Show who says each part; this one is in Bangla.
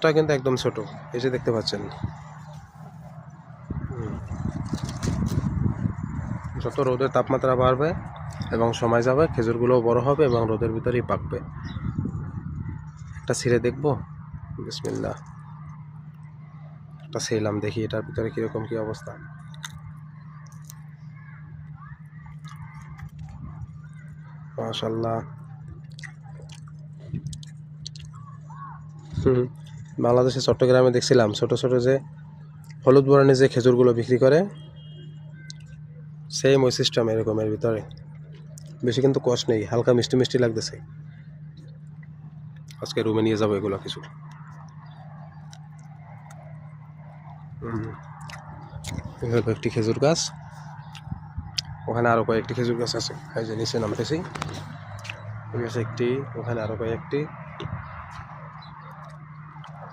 Speaker 1: গাছটা কিন্তু একদম ছোট, এই যে দেখতে পাচ্ছেন। যত রোদের তাপমাত্রা বাড়বে এবং সময় যাবে, খেজুরগুলোও বড় হবে এবং রোদের ভিতরেই পাকবে। একটা ছিঁড়ে দেখবো, বিসমিল্লাহ। একটা ছিঁড়লাম, দেখি এটার ভিতরে কিরকম কি অবস্থা। মাশাআল্লাহ। বাংলাদেশে চট্টগ্রামে দেখছিলাম ছোট ছোট যে হলুদ বর্ণের যে খেজুরগুলো বিক্রি করে, সেম ওই সিস্টেম এরকমের ভিতরে। বেশি কিন্তু কষ নেই, হালকা মিষ্টি মিষ্টি লাগতেছে। আজকে রুমে নিয়ে যাবো এগুলো কিছু। একটি খেজুর গাছ, ওখানে আরো কয়েকটি খেজুর গাছ আছে, এই যে নিচে নামতেছি। একটি, ওখানে আরো কয়েকটি।